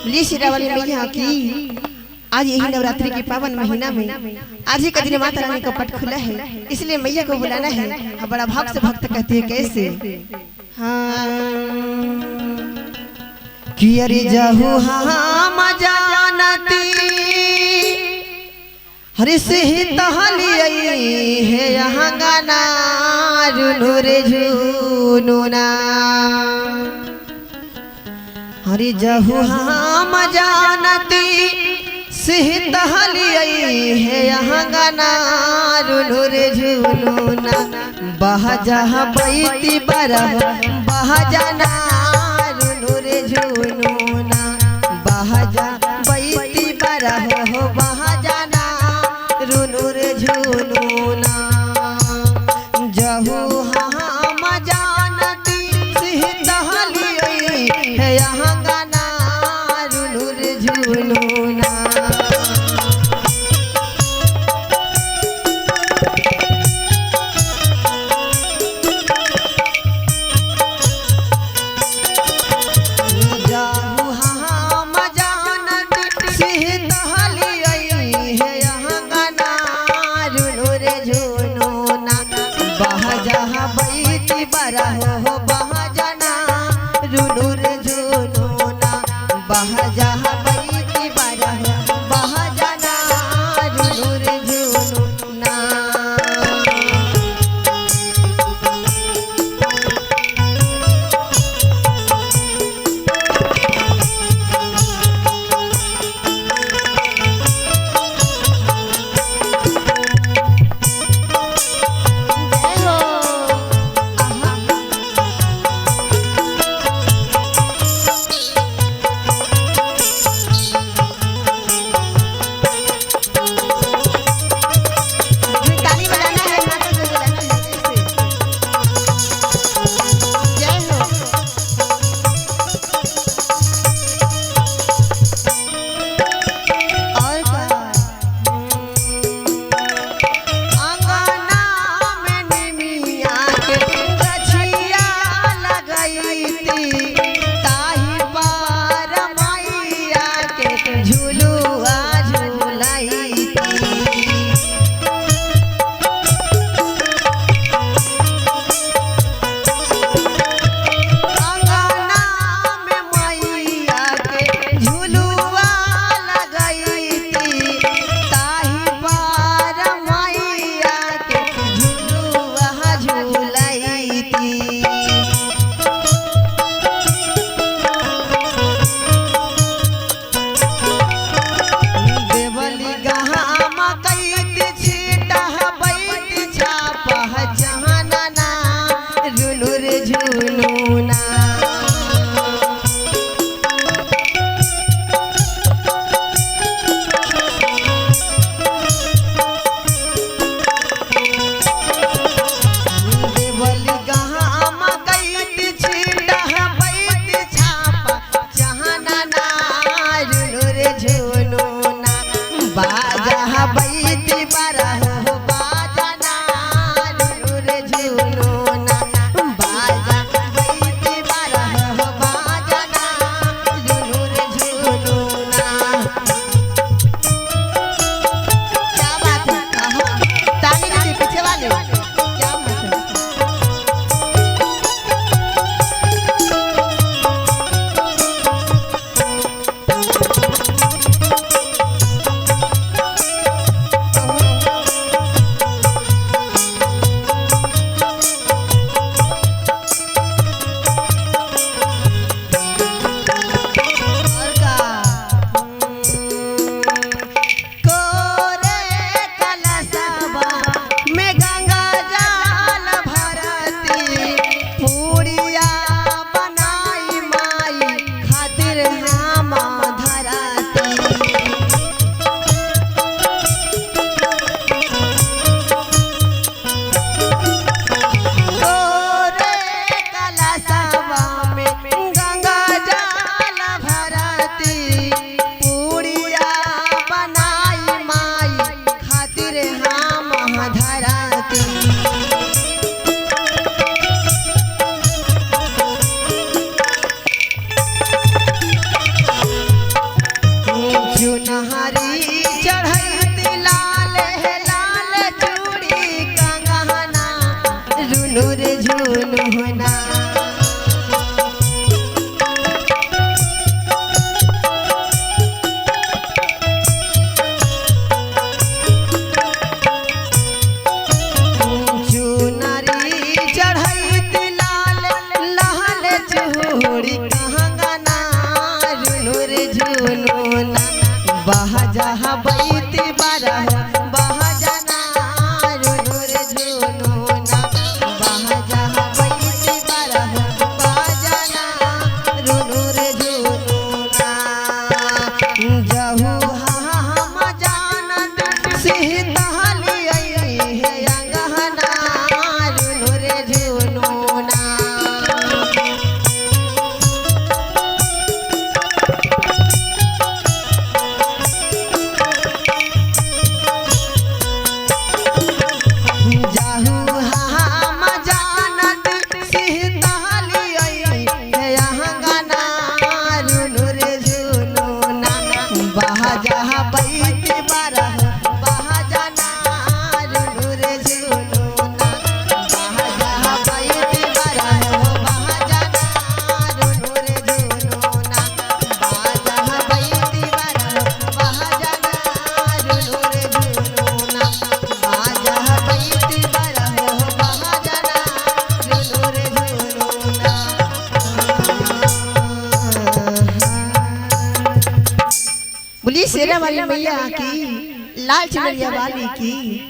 बोलिए शेरावाली मैया की। आज यही नवरात्रि के पावन महीना में आज ही का दिन माता रानी का पट खुला है, इसलिए मैया को बुलाना है। हाँ, बड़ा भाव से भक्त कहते हैं कैसे। हाँ कि अरे जाहू हम जानती हरि से तहली है यहाँ गाना रुनु रे झुनुना। हरि जहू हम जानती सिह तहली है यहाँ गाना रुनु रे झुनुना। बह जहाँ बैती बरह बह जाना रुनु रे झुनुना। बह जा बैती बरह हो बह जाना रुनु रे झुनुना। जहू हम जानती सिह तहली है यहाँ गाना रुनु रे झुनुना। हो बह जाना रुनु रे झुनुना। बह जहाँ बैती बरह बह जाना रुनु रे झुनुना। झुनूना बहा जहाँ बैती बारह बहा जाना रुनुर झुनूना बहा जहाँ बैती बारह बहा जाना रुनुर झुनूना जहू हम जानत सिहताली है अंगना रुनुर झुनूना बहा जहाँ बैती बारह बहा जाना रुनुर झुनूना बहा जहाँ बैती बारह बहा जाना रुनुर झुनूना बहा जहाँ बैती बारह बहा जाना रुनुर झुनूना बहा जहाँ बैती बारह बहा जाना रुनुर झुनूना। बोलिए शेरा वाली मैया की, लाल चुनरिया वाली की।